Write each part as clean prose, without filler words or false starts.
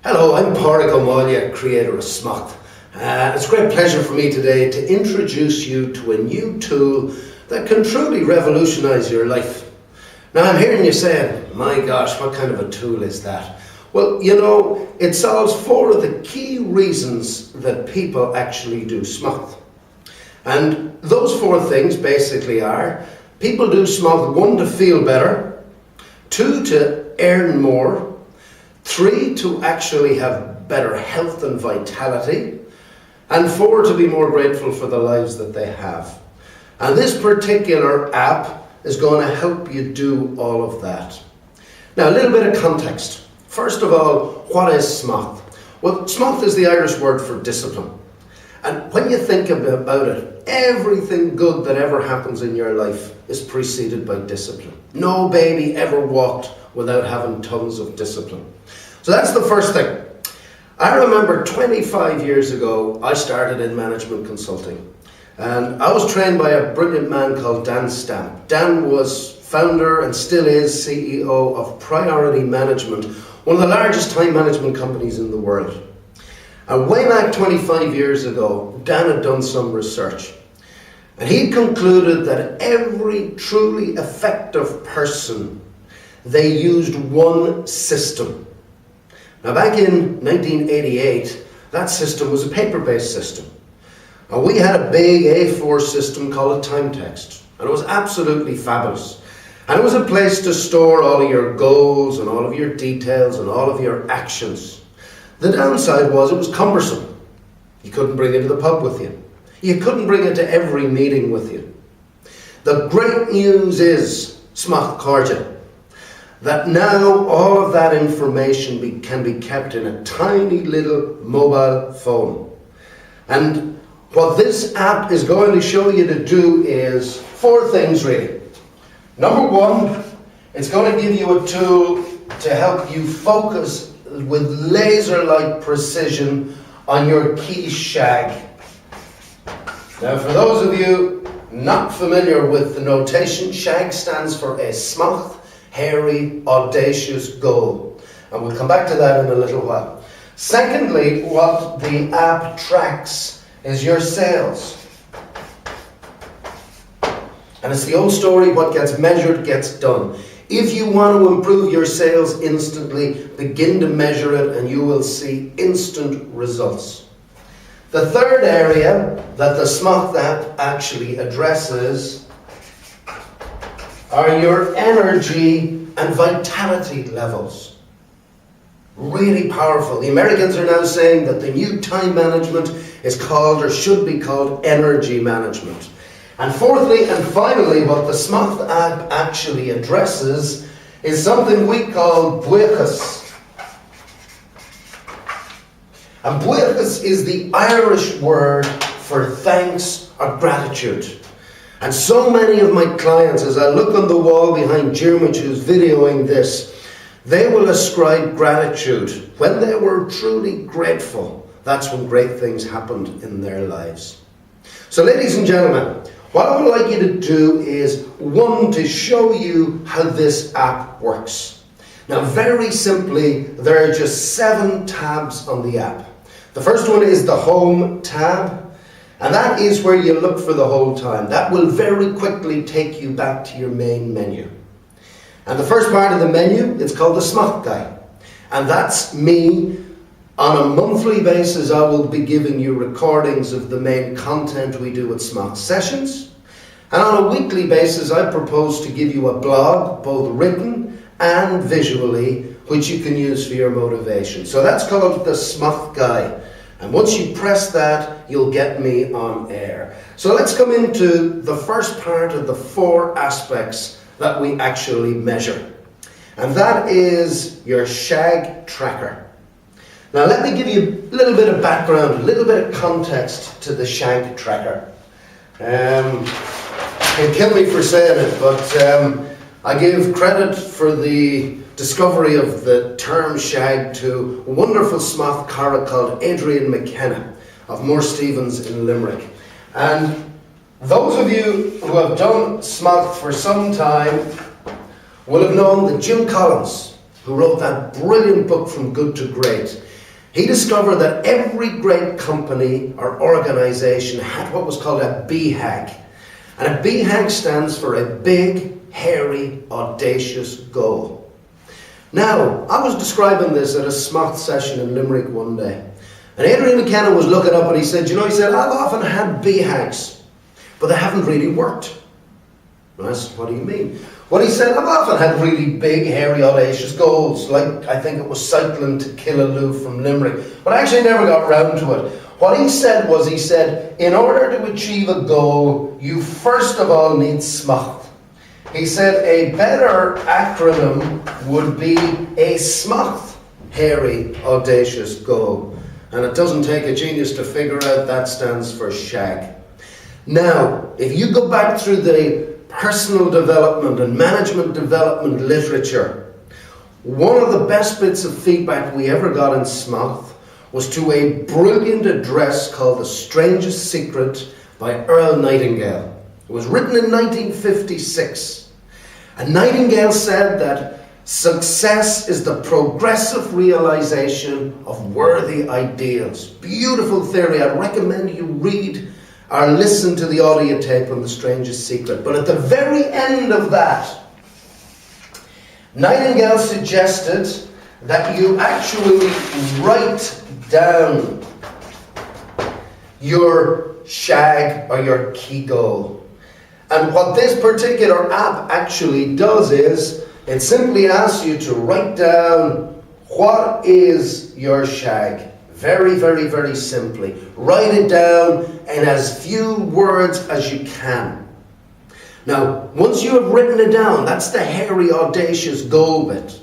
Hello, I'm Pádraig Ó Máille, creator of Smacht. It's a great pleasure for me today to introduce you to a new tool that can truly revolutionise your life. Now I'm hearing you saying, my gosh, what kind of a tool is that? Well, you know, it solves 4 of the key reasons that people actually do Smacht. And those 4 things basically are, people do Smacht 1 to feel better, 2 to earn more, 3 to actually have better health and vitality, and 4 to be more grateful for the lives that they have. And this particular app is going to help you do all of that. Now, a little bit of context. First of all, what is Smacht? Well, Smacht is the Irish word for discipline. And when you think about it, everything good that ever happens in your life is preceded by discipline. No baby ever walked without having tons of discipline. So that's the first thing. I remember 25 years ago, I started in management consulting. And I was trained by a brilliant man called Dan Stamp. Dan was founder and still is CEO of Priority Management, one of the largest time management companies in the world. And way back 25 years ago, Dan had done some research. And he concluded that every truly effective person, they used one system. Now back in 1988, that system was a paper-based system. And we had a big A4 system called a time text. And it was absolutely fabulous. And it was a place to store all of your goals and all of your details and all of your actions. The downside was it was cumbersome. You couldn't bring it to the pub with you. You couldn't bring it to every meeting with you. The great news is, Smacht App, that now all of that information can be kept in a tiny little mobile phone. And what this app is going to show you to do is 4 things really. Number 1, it's going to give you a tool to help you focus with laser-like precision on your key shag. Now for those of you not familiar with the notation, shag stands for a smacht, hairy, audacious goal. And we'll come back to that in a little while. Secondly, what the app tracks is your sales. And it's the old story, what gets measured gets done. If you want to improve your sales instantly, begin to measure it and you will see instant results. The third area that the Smacht app actually addresses are your energy and vitality levels. Really powerful. The Americans are now saying that the new time management is called, or should be called, energy management. And fourthly and finally, what the Smacht app actually addresses is something we call buíochas. And buíochas is the Irish word for thanks or gratitude. And so many of my clients, as I look on the wall behind Jermich, who's videoing this, they will ascribe gratitude. When they were truly grateful, that's when great things happened in their lives. So ladies and gentlemen, what I would like you to do is, 1, to show you how this app works. Now very simply, there are just 7 tabs on the app. The first one is the Home tab. And that is where you look for the whole time. That will very quickly take you back to your main menu. And the first part of the menu, it's called the Smacht Guy. And that's me. On a monthly basis, I will be giving you recordings of the main content we do at Smacht Sessions. And on a weekly basis, I propose to give you a blog, both written and visually, which you can use for your motivation. So that's called the Smacht Guy. And once you press that, you'll get me on air. So let's come into the first part of the 4 aspects that we actually measure. And that is your shag tracker. Now let me give you a little bit of background, a little bit of context to the shag tracker. He'll kill me for saying it, but I give credit for the discovery of the term shag to a wonderful Smacht cara called Adrian McKenna of Moore Stevens in Limerick. And those of you who have done Smacht for some time will have known that Jim Collins, who wrote that brilliant book From Good to Great, He discovered that every great company or organisation had what was called a BHAG. And a BHAG stands for a big, hairy, audacious goal. Now, I was describing this at a Smacht session in Limerick one day. And Adrian McKenna was looking up and he said, I've often had BHAGs, but they haven't really worked. And I said, what do you mean? Well, he said, I've often had really big, hairy, audacious goals, like I think it was cycling to Killaloe from Limerick, but I actually never got round to it. What he said was, in order to achieve a goal, you first of all need Smacht. He said a better acronym would be a Smacht, hairy, audacious goal. And it doesn't take a genius to figure out that stands for shag. Now, if you go back through the personal development and management development literature, one of the best bits of feedback we ever got in Smacht was to a brilliant address called The Strangest Secret by Earl Nightingale. It was written in 1956. And Nightingale said that success is the progressive realization of worthy ideals. Beautiful theory. I'd recommend you read or listen to the audio tape on The Strangest Secret. But at the very end of that, Nightingale suggested that you actually write down your shag or your key goal. And what this particular app actually does is it simply asks you to write down what is your shag. Very, very, very simply. Write it down in as few words as you can. Now, once you have written it down, that's the hairy, audacious goal bit.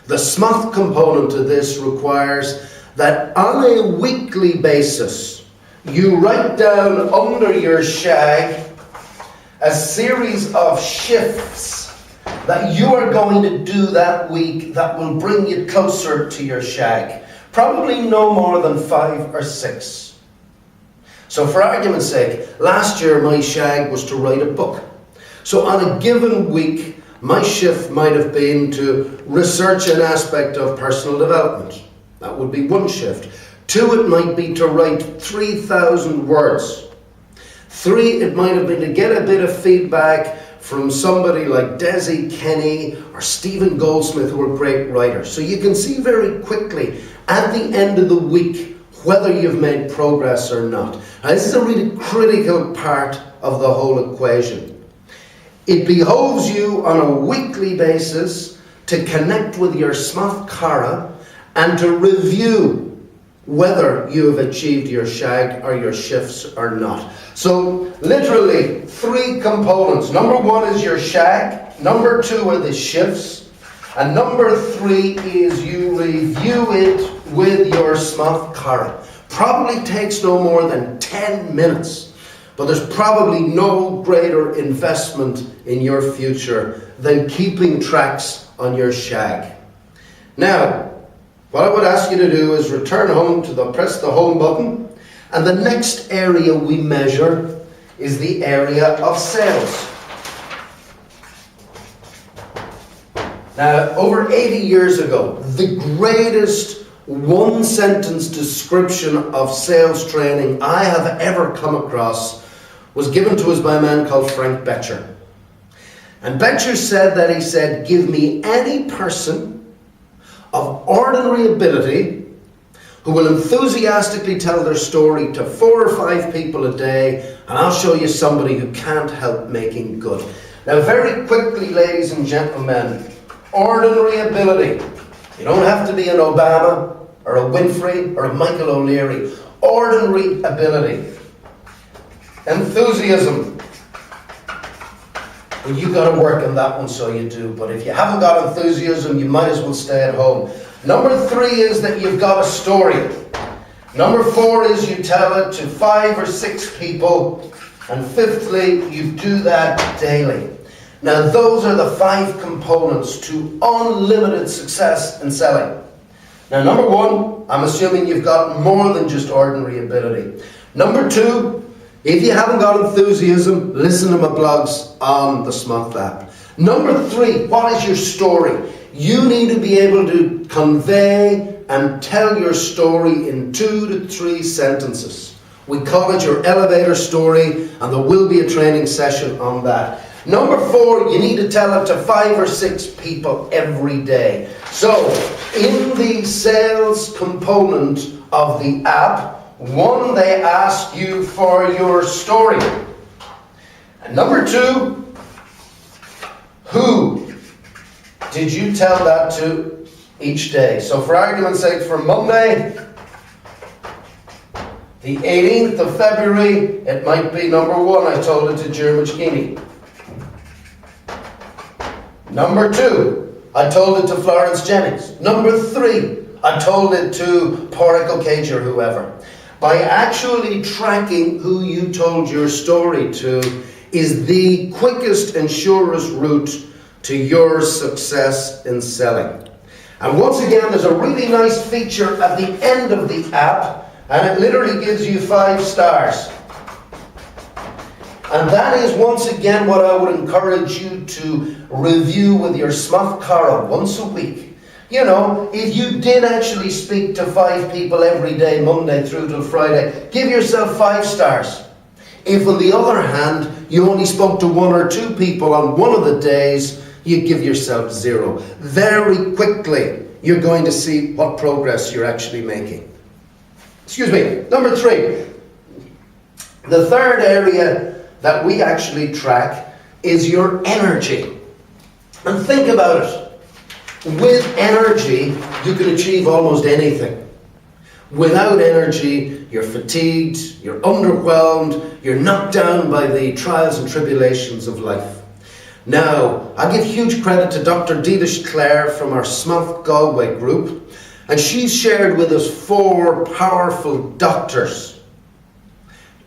The Smacht component of this requires that on a weekly basis, you write down under your shag a series of shifts that you are going to do that week that will bring you closer to your shag. Probably no more than 5 or 6. So for argument's sake, last year my shag was to write a book. So on a given week, my shift might have been to research an aspect of personal development. That would be one shift. 2, it might be to write 3,000 words. 3, it might have been to get a bit of feedback from somebody like Desi Kenny or Stephen Goldsmith, who are great writers. So you can see very quickly at the end of the week whether you've made progress or not. Now, this is a really critical part of the whole equation. It behoves you on a weekly basis to connect with your Smacht Cara and to review whether you have achieved your shag or your shifts or not. So literally 3 components. Number 1 is your shag. Number 2 are the shifts. And number 3 is you review it with your Smacht Cara. Probably takes no more than 10 minutes. But there's probably no greater investment in your future than keeping tracks on your shag. Now, what I would ask you to do is return home to press the home button, and the next area we measure is the area of sales. Now, over 80 years ago, the greatest one-sentence description of sales training I have ever come across was given to us by a man called Frank Bettger. And Bettger said that he said, give me any person of ordinary ability who will enthusiastically tell their story to 4 or 5 people a day, and I'll show you somebody who can't help making good. Now, very quickly, ladies and gentlemen, ordinary ability. You don't have to be an Obama or a Winfrey or a Michael O'Leary. Ordinary ability. Enthusiasm. Well, you got to work on that one, so you do. But if you haven't got enthusiasm, you might as well stay at home. Number 3 is that you've got a story. Number 4 is you tell it to 5 or 6 people. And 5thly, you do that daily. Now, those are the 5 components to unlimited success in selling. Now, number 1, I'm assuming you've got more than just ordinary ability. Number 2, if you haven't got enthusiasm, listen to my blogs on the Smacht app. Number 3, what is your story? You need to be able to convey and tell your story in 2 to 3 sentences. We call it your elevator story, and there will be a training session on that. Number 4, you need to tell it to 5 or 6 people every day. So, in the sales component of the app, 1, they ask you for your story. And number 2, who did you tell that to each day? So for argument's sake, for Monday, the 18th of February, it might be number 1, I told it to Jeremy Keeney. Number 2, I told it to Florence Jennings. Number 3, I told it to Pádraig Ó Máille or whoever. By actually tracking who you told your story to is the quickest and surest route to your success in selling. And once again, there's a really nice feature at the end of the app, and it literally gives you 5 stars. And that is once again what I would encourage you to review with your Smacht Cara once a week. You know, if you did actually speak to 5 people every day, Monday through till Friday, give yourself 5 stars. If on the other hand, you only spoke to 1 or 2 people on one of the days, you give yourself 0. Very quickly, you're going to see what progress you're actually making. Excuse me. Number 3. The third area that we actually track is your energy. And think about it. With energy, you can achieve almost anything. Without energy, you're fatigued, you're underwhelmed, you're knocked down by the trials and tribulations of life. Now, I give huge credit to Dr. Deilish Clare from our Smacht Galway group, and she's shared with us 4 powerful doctors.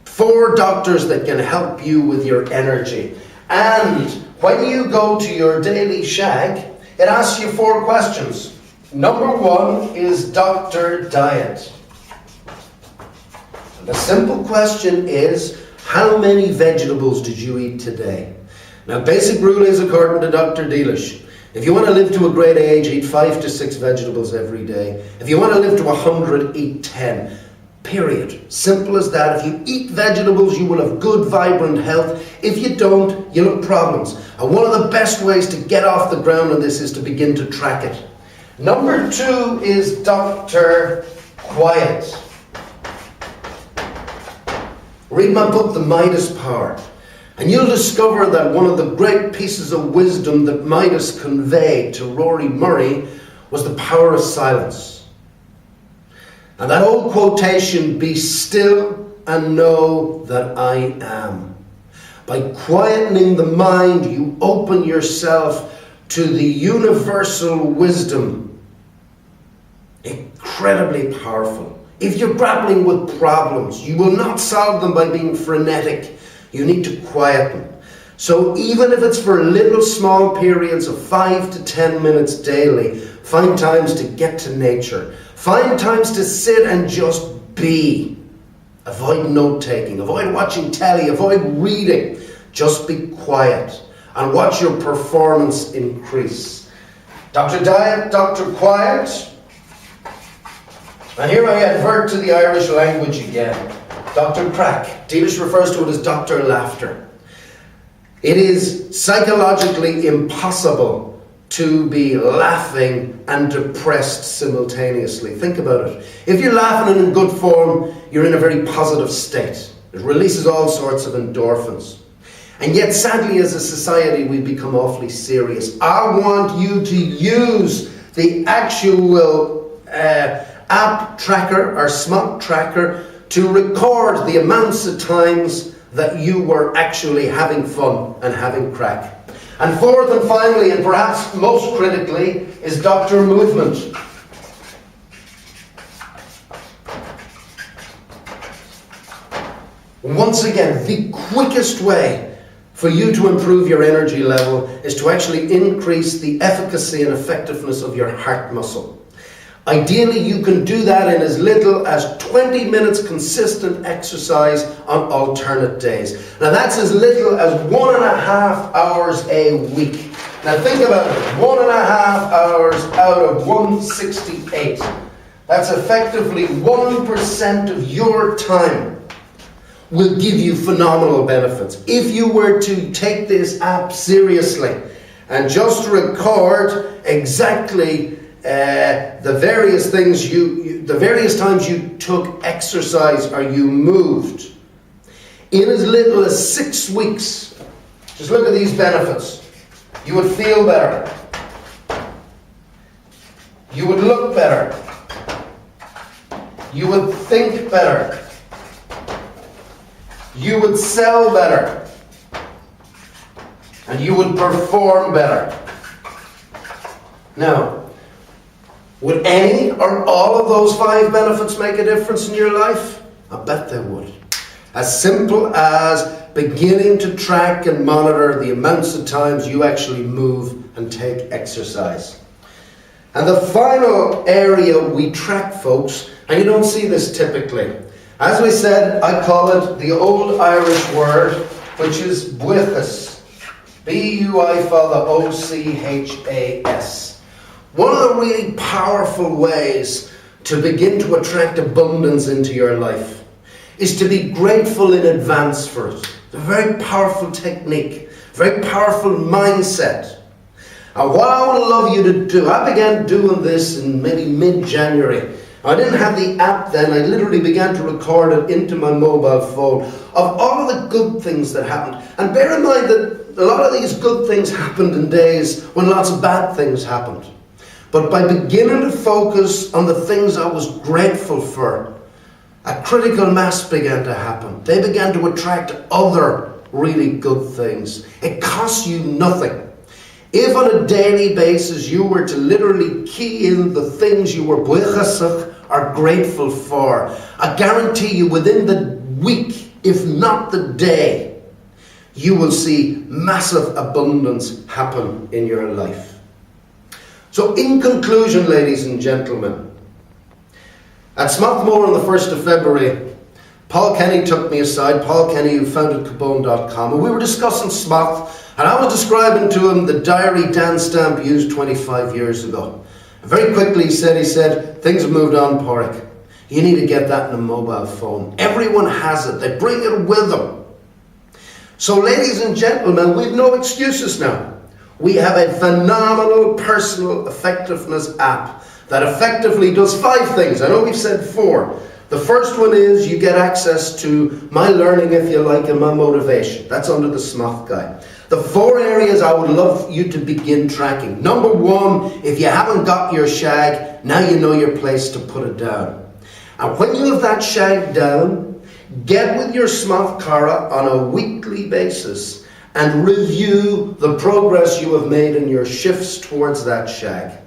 4 doctors that can help you with your energy. And when you go to your daily shag, it asks you 4 questions. Number 1 is Dr. Diet. And the simple question is, how many vegetables did you eat today? Now, basic rule is, according to Dr. Deilish, if you want to live to a great age, eat 5 to 6 vegetables every day. If you want to live to 100, eat 10. Period. Simple as that. If you eat vegetables, you will have good, vibrant health. If you don't, you'll have problems. And one of the best ways to get off the ground on this is to begin to track it. Number 2 is Dr. Quiet. Read my book, The Midas Power, and you'll discover that one of the great pieces of wisdom that Midas conveyed to Rory Murray was the power of silence. And that old quotation, be still and know that I am. By quietening the mind, you open yourself to the universal wisdom. Incredibly powerful. If you're grappling with problems, you will not solve them by being frenetic. You need to quiet them. So even if it's for little small periods of 5 to 10 minutes daily, find times to get to nature. Find times to sit and just be. Avoid note-taking, avoid watching telly, avoid reading. Just be quiet and watch your performance increase. Dr. Diet, Dr. Quiet. And here I advert to the Irish language again. Dr. Crack. Deilish refers to it as Dr. Laughter. It is psychologically impossible to be laughing and depressed simultaneously. Think about it. If you're laughing and in good form, you're in a very positive state. It releases all sorts of endorphins. And yet, sadly, as a society, we've become awfully serious. I want you to use the actual app tracker or Smacht tracker to record the amounts of times that you were actually having fun and having crack. And fourth and finally, and perhaps most critically, is Dr. Movement. Once again, the quickest way for you to improve your energy level is to actually increase the efficacy and effectiveness of your heart muscle. Ideally, you can do that in as little as 20 minutes consistent exercise on alternate days. Now that's as little as 1.5 hours a week. Now think about it, 1.5 hours out of 168. That's effectively 1% of your time, will give you phenomenal benefits. If you were to take this app seriously and just record exactly the various things the various times you took exercise or you moved, in as little as 6 weeks, just look at these benefits. You would feel better. You would look better. You would think better. You would sell better. And you would perform better. Now, would any or all of those 5 benefits make a difference in your life? I bet they would. As simple as beginning to track and monitor the amounts of times you actually move and take exercise. And the final area we track, folks, and you don't see this typically. As we said, I call it the old Irish word, which is buchas. B-U-I-F-O-C-H-A-S. One of the really powerful ways to begin to attract abundance into your life is to be grateful in advance for it. It's a very powerful technique, very powerful mindset. And what I would love you to do, I began doing this in maybe mid-January. I didn't have the app then. I literally began to record it into my mobile phone of all of the good things that happened. And bear in mind that a lot of these good things happened in days when lots of bad things happened. But by beginning to focus on the things I was grateful for, a critical mass began to happen. They began to attract other really good things. It costs you nothing. If on a daily basis you were to literally key in the things you were buchasach, are grateful for, I guarantee you within the week, if not the day, you will see massive abundance happen in your life. So in conclusion, ladies and gentlemen, at Smacht on the 1st of February, Paul Kenny took me aside, Paul Kenny who founded Cabone.com, and we were discussing Smacht, and I was describing to him the diary Dan Stamp used 25 years ago. And very quickly he said, things have moved on, Pádraig. You need to get that in a mobile phone. Everyone has it. They bring it with them. So ladies and gentlemen, we've no excuses now. We have a phenomenal personal effectiveness app that effectively does 5 things. I know we've said 4. The first one is you get access to my learning, if you like, and my motivation. That's under the Smacht guy. The 4 areas I would love you to begin tracking. Number 1, if you haven't got your shag, now you know your place to put it down. And when you have that shag down, get with your Smacht Cara on a weekly basis and review the progress you have made in your shifts towards that shag.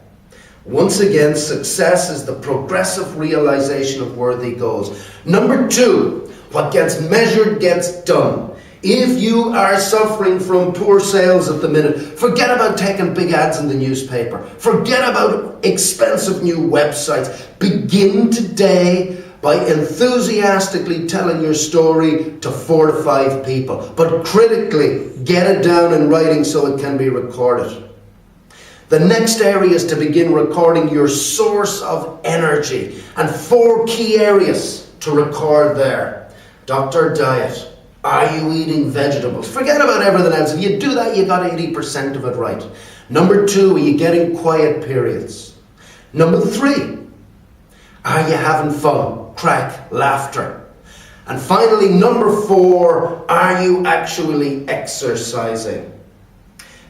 Once again, success is the progressive realization of worthy goals. Number 2, what gets measured gets done. If you are suffering from poor sales at the minute, forget about taking big ads in the newspaper. Forget about expensive new websites. Begin today by enthusiastically telling your story to 4 to 5 people. But critically, get it down in writing so it can be recorded. The next area is to begin recording your source of energy. And 4 key areas to record there. Doctor Diet. Are you eating vegetables? Forget about everything else. If you do that, you got 80% of it right. Number 2, are you getting quiet periods? Number 3, are you having fun? Crack, laughter. And finally, number 4, are you actually exercising?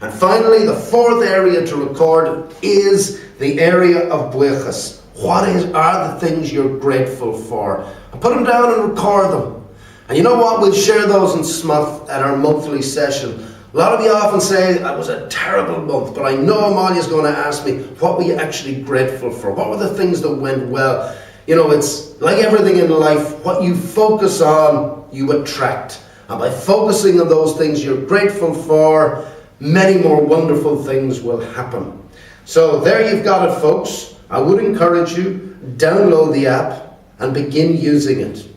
And finally, the 4th area to record is the area of buchas. What are the things you're grateful for? And put them down and record them. And you know what? We'll share those in Smacht at our monthly session. A lot of you often say, it was a terrible month, but I know Amalia's going to ask me, what were you actually grateful for? What were the things that went well? You know, it's like everything in life, what you focus on, you attract. And by focusing on those things you're grateful for, many more wonderful things will happen. So there you've got it, folks. I would encourage you, download the app and begin using it.